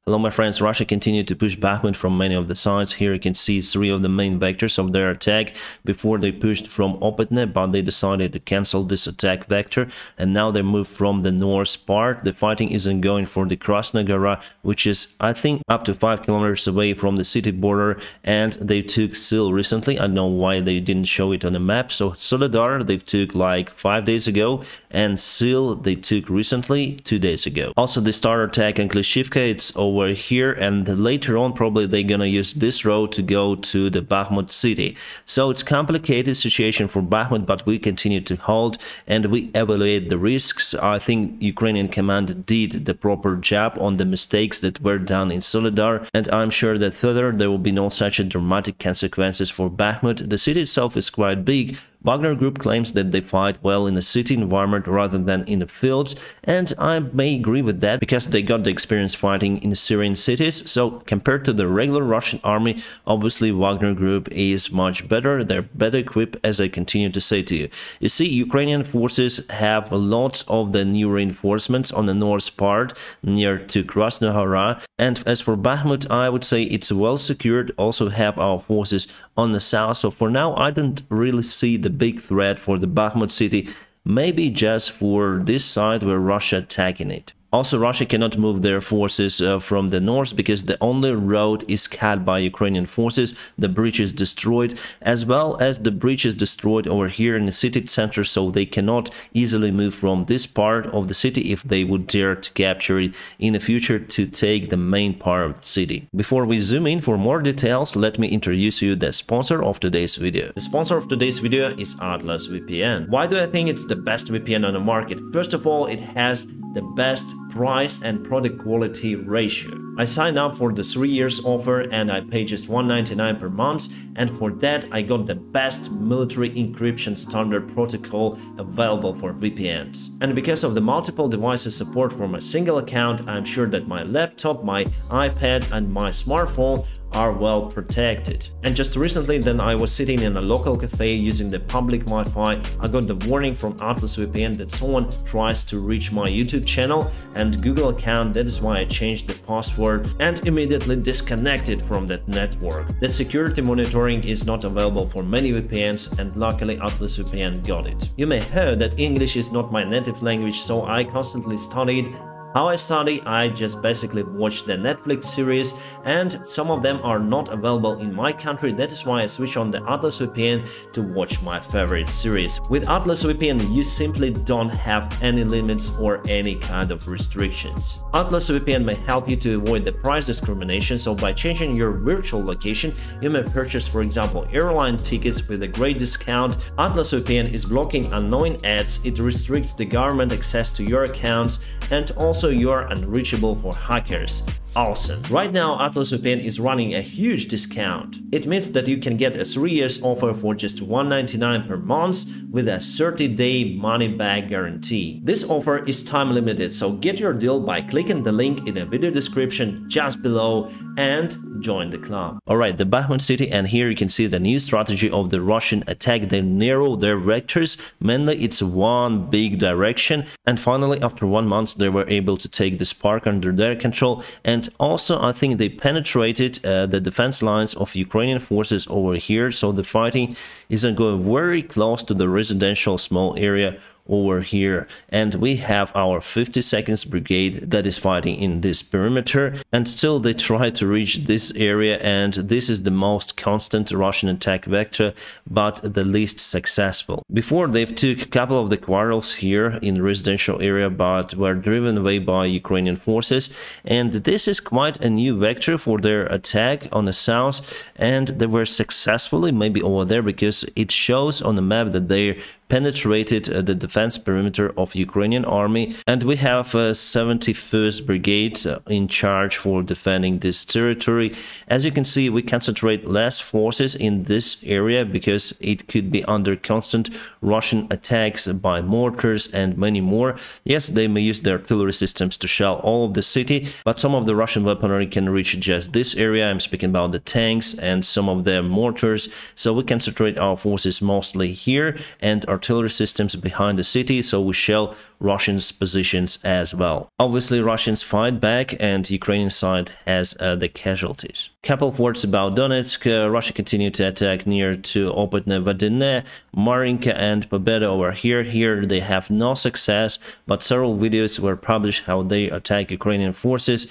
Hello my friends, Russia continued to push Bakhmut from many of the sides. Here you can see 3 of the main vectors of their attack. Before they pushed from Opetne, but they decided to cancel this attack vector, and now they move from the north part. The fighting isn't going for the Krasna Gora, which is I think up to 5 kilometers away from the city border, and they took Sil recently. I don't know why they didn't show it on the map. So Soledar they took like 5 days ago, and Sil they took recently 2 days ago. Also the starter attack in Klishivka, it's over here, and later on probably they're gonna use this road to go to the Bakhmut city. So it's complicated situation for Bakhmut, but we continue to hold and we evaluate the risks. I think Ukrainian command did the proper job on the mistakes that were done in Soledar, and I'm sure that further there will be no such a dramatic consequences for Bakhmut. The city itself is quite big. Wagner Group claims that they fight well in a city environment rather than in the fields, and I may agree with that because they got the experience fighting in Syrian cities. So compared to the regular Russian army, obviously Wagner Group is much better. They're better equipped, as I continue to say to you. You see, Ukrainian forces have lots of the new reinforcements on the north part near to Krasna Hora, and as for Bakhmut, I would say it's well secured. Also have our forces on the south, so for now I don't really see the big threat for the Bakhmut city, maybe just for this side where Russia attacking it. Also, Russia cannot move their forces from the north because the only road is cut by Ukrainian forces. The bridge is destroyed, as well as the bridge is destroyed over here in the city center, so they cannot easily move from this part of the city if they would dare to capture it in the future to take the main part of the city. Before we zoom in for more details, let me introduce you the sponsor of today's video. The sponsor of today's video is Atlas VPN. Why do I think it's the best VPN on the market? First of all, it has the best price and product quality ratio. I signed up for the 3 years offer and I paid just $1.99 per month, and for that I got the best military encryption standard protocol available for VPNs. And because of the multiple devices support from a single account, I'm sure that my laptop, my iPad and my smartphone are well protected. And just recently then I was sitting in a local cafe using the public Wi-Fi. I got the warning from Atlas VPN that someone tries to reach my YouTube channel and Google account. That is why I changed the password and immediately disconnected from that network. That security monitoring is not available for many VPNs, and luckily Atlas VPN got it. You may hear that English is not my native language, so I constantly studied. How I study, I just basically watch the Netflix series, and some of them are not available in my country. That is why I switch on the Atlas VPN to watch my favorite series. With Atlas VPN, you simply don't have any limits or any kind of restrictions. Atlas VPN may help you to avoid the price discrimination, so by changing your virtual location, you may purchase, for example, airline tickets with a great discount. Atlas VPN is blocking unknown ads, it restricts the government access to your accounts, and also you are unreachable for hackers. Awesome. Right now Atlas VPN is running a huge discount. It means that you can get a 3 years offer for just $1.99 per month with a 30-day money-back guarantee. This offer is time limited, so get your deal by clicking the link in the video description just below and join the club. Alright, the Bakhmut city, and here you can see the new strategy of the Russian attack. They narrow their vectors, mainly it's one big direction, and finally after 1 month they were able to take this park under their control. And also I think they penetrated the defense lines of Ukrainian forces over here, so the fighting isn't going very close to the residential small area over here. And we have our 52nd Brigade that is fighting in this perimeter, and still they try to reach this area, and this is the most constant Russian attack vector but the least successful. Before they've took a couple of the quarrels here in the residential area but were driven away by Ukrainian forces, and this is quite a new vector for their attack on the south, and they were successfully maybe over there because it shows on the map that they penetrated the defense perimeter of Ukrainian army, and we have 71st Brigade in charge for defending this territory. As you can see, we concentrate less forces in this area because it could be under constant Russian attacks by mortars and many more. Yes, they may use their artillery systems to shell all of the city, but some of the Russian weaponry can reach just this area. I'm speaking about the tanks and some of their mortars, so we concentrate our forces mostly here, and artillery systems behind the city, so we shell Russians' positions as well. Obviously, Russians fight back and Ukrainian side has the casualties. Couple of words about Donetsk. Russia continued to attack near to Opytne, Vadene, Marinka and Pobeda over here. Here they have no success, but several videos were published how they attack Ukrainian forces,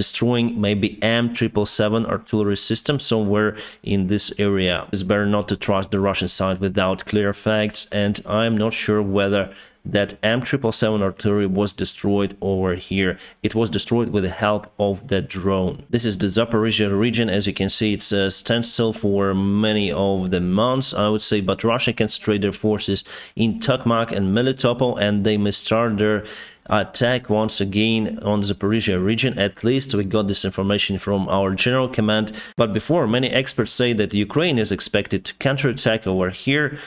destroying maybe M777 artillery system somewhere in this area. It's better not to trust the Russian side without clear facts, and I'm not sure whether that M777 artillery was destroyed over here. It was destroyed with the help of the drone. This is the Zaporizhia region. As you can see, it's a standstill for many of the months, I would say, but Russia concentrated their forces in Tokmak and Melitopol, and they may start their attack once again on the Zaporizhia region. At least we got this information from our general command. But before, many experts say that Ukraine is expected to counterattack over here,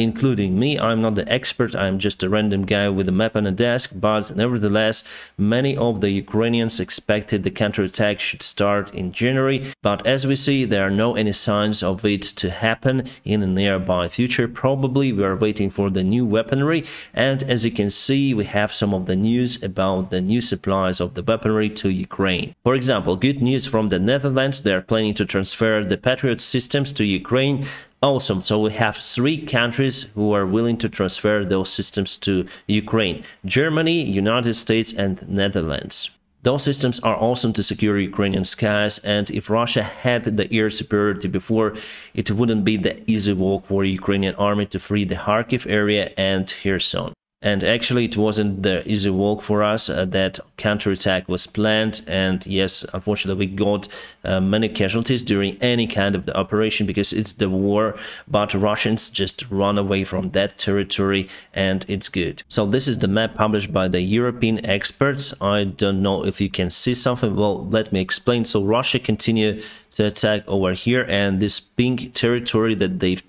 including me. I'm not the expert, I'm just a random guy with a map on a desk, but nevertheless, many of the Ukrainians expected the counterattack should start in January. But as we see, there are no any signs of it to happen in the nearby future. Probably we are waiting for the new weaponry, and as you can see, we have some of the news about the new supplies of the weaponry to Ukraine. For example, good news from the Netherlands, they are planning to transfer the Patriot systems to Ukraine. Awesome, so we have 3 countries who are willing to transfer those systems to Ukraine: Germany, United States and Netherlands. Those systems are awesome to secure Ukrainian skies, and if Russia had the air superiority before, it wouldn't be the easy walk for the Ukrainian army to free the Kharkiv area and Kherson. And actually, it wasn't the easy walk for us. That counterattack was planned, and yes, unfortunately, we got many casualties during any kind of the operation because it's the war. But Russians just run away from that territory, and it's good. So this is the map published by the European experts. I don't know if you can see something. Well, let me explain. So Russia continued to attack over here, and this pink territory that they've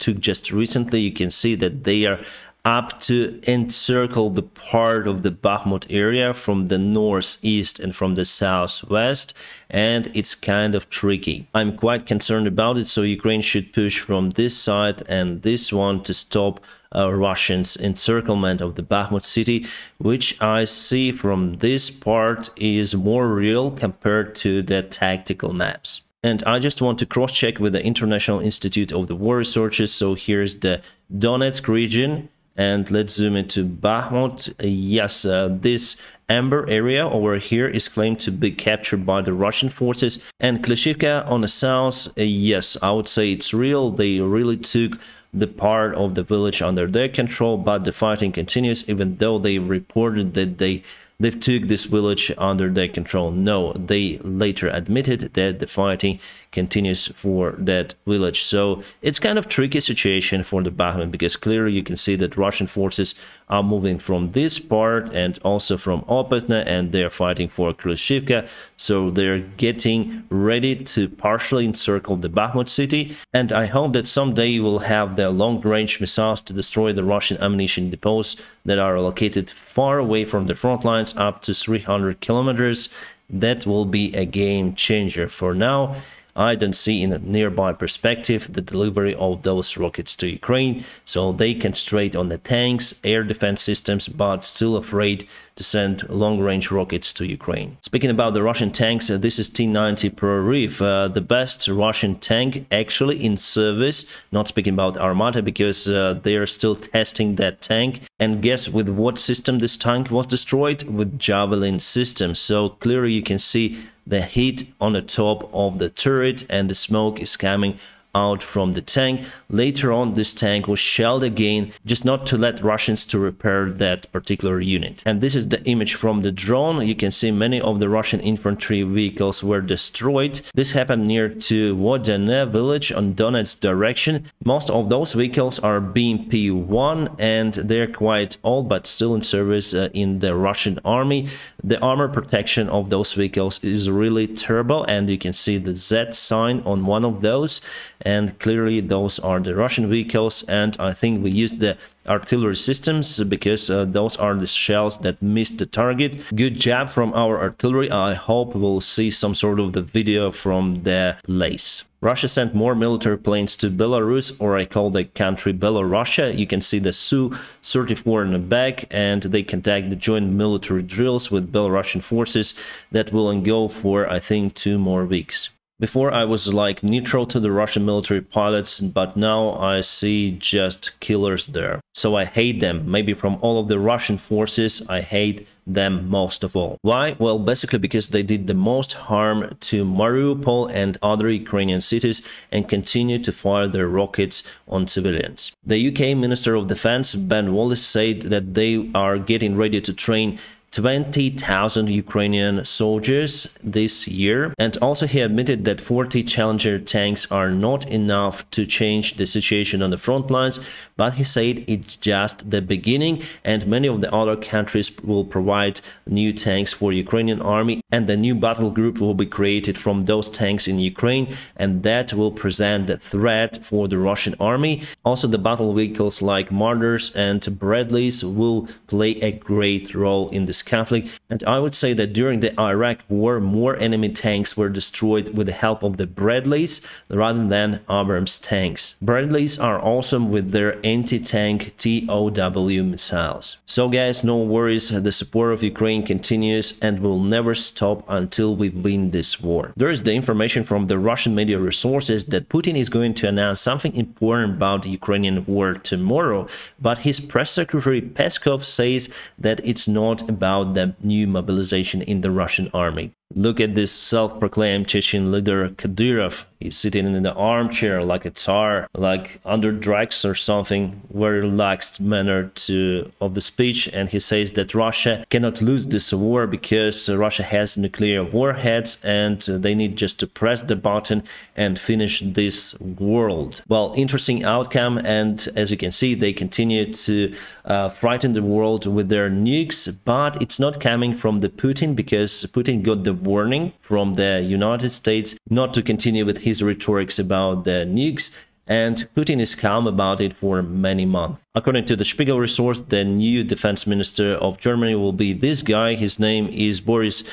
took just recently. You can see that they are up to encircle the part of the Bakhmut area from the northeast and from the southwest, and it's kind of tricky. I'm quite concerned about it, so Ukraine should push from this side and this one to stop Russians' encirclement of the Bakhmut city, which I see from this part is more real compared to the tactical maps. And I just want to cross-check with the International Institute of the War Researches. So here's the Donetsk region. And let's zoom into Bakhmut. Yes, this amber area over here is claimed to be captured by the Russian forces. And Klishivka on the south, yes, I would say it's real. They really took the part of the village under their control, but the fighting continues, even though they reported that they've took this village under their control. No, they later admitted that the fighting continues for that village. So it's kind of tricky situation for the Bakhmut, because clearly you can see that Russian forces are moving from this part and also from Opytne, and they're fighting for Klishivka. So they're getting ready to partially encircle the Bakhmut city. And I hope that someday we'll have the long-range missiles to destroy the Russian ammunition depots that are located far away from the front lines, up to 300 kilometers. That will be a game changer. For now, I don't see in a nearby perspective the delivery of those rockets to Ukraine, so they concentrate on the tanks, air defense systems, but still afraid to send long-range rockets to Ukraine. Speaking about the Russian tanks, this is T-90 Prorif, the best Russian tank actually in service. Not speaking about Armata, because they are still testing that tank. And guess with what system this tank was destroyed? With Javelin system. So clearly you can see the heat on the top of the turret, and the smoke is coming out from the tank. Later on, this tank was shelled again, just not to let Russians to repair that particular unit. And this is the image from the drone. You can see many of the Russian infantry vehicles were destroyed. This happened near to Vodene village on Donetsk direction. Most of those vehicles are BMP-1, and they're quite old but still in service in the Russian army. The armor protection of those vehicles is really terrible, and you can see the Z sign on one of those. and clearly those are the Russian vehicles, and I think we used the artillery systems because those are the shells that missed the target. Good job from our artillery. I hope we'll see some sort of the video from the place. Russia sent more military planes to Belarus, or I call the country Belorussia. You can see the Su-34 in the back, and they conduct the joint military drills with Belarusian forces that will go for, I think, 2 more weeks. Before I was like neutral to the Russian military pilots, but now I see just killers there. So I hate them. Maybe from all of the Russian forces, I hate them most of all. Why? Well, basically because they did the most harm to Mariupol and other Ukrainian cities and continue to fire their rockets on civilians. The UK Minister of Defense, Ben Wallace, said that they are getting ready to train 20,000 Ukrainian soldiers this year, and also he admitted that 40 Challenger tanks are not enough to change the situation on the front lines, but he said it's just the beginning, and many of the other countries will provide new tanks for Ukrainian army, and the new battle group will be created from those tanks in Ukraine, and that will present the threat for the Russian army. Also, the battle vehicles like Marders and Bradleys will play a great role in this conflict, and I would say that during the Iraq war more enemy tanks were destroyed with the help of the Bradleys rather than Abrams tanks. Bradleys are awesome with their anti-tank TOW missiles. So guys, no worries, the support of Ukraine continues and will never stop until we win this war. There is the information from the Russian media resources that Putin is going to announce something important about the Ukrainian war tomorrow, but his press secretary Peskov says that it's not about the new mobilization in the Russian army. Look at this self-proclaimed Chechen leader Kadyrov. He's sitting in the armchair like a tsar, like under drugs or something. Very relaxed manner of the speech, and he says that Russia cannot lose this war because Russia has nuclear warheads and they need just to press the button and finish this world. Well, interesting outcome, and as you can see, they continue to frighten the world with their nukes, but it's not coming from the Putin because Putin got the warning from the United States not to continue with his rhetorics about the nukes, and Putin is calm about it for many months. According to the Spiegel resource, the new defense minister of Germany will be this guy. His name is Boris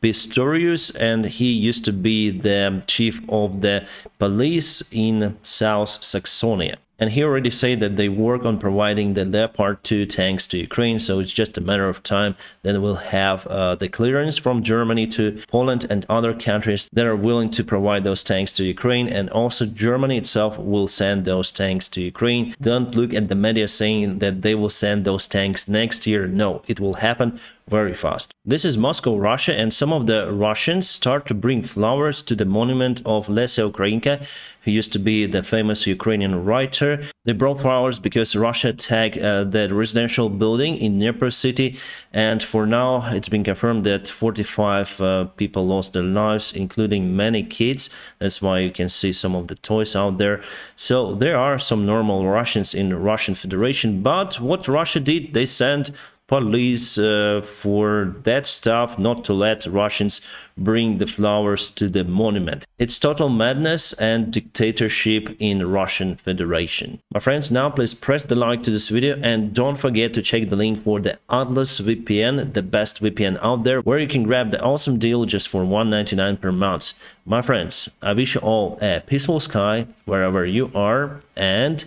Pistorius, and he used to be the chief of the police in South Saxony. And he already said that they work on providing the Leopard 2 tanks to Ukraine, so it's just a matter of time that we'll have the clearance from Germany to Poland and other countries that are willing to provide those tanks to Ukraine, and also Germany itself will send those tanks to Ukraine. Don't look at the media saying that they will send those tanks next year. No, it will happen very fast. This is Moscow, Russia, and some of the Russians start to bring flowers to the monument of Lesya Ukrainka, who used to be the famous Ukrainian writer. They brought flowers because Russia attacked the residential building in Dnipro city, and for now it's been confirmed that 45 people lost their lives, including many kids. That's why you can see some of the toys out there. So there are some normal Russians in the Russian Federation, but what Russia did, they sent police for that stuff, not to let Russians bring the flowers to the monument. It's total madness and dictatorship in Russian Federation. My friends, now please press the like to this video and don't forget to check the link for the Atlas VPN, the best VPN out there, where you can grab the awesome deal just for $1.99 per month. My friends, I wish you all a peaceful sky wherever you are, and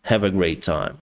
have a great time.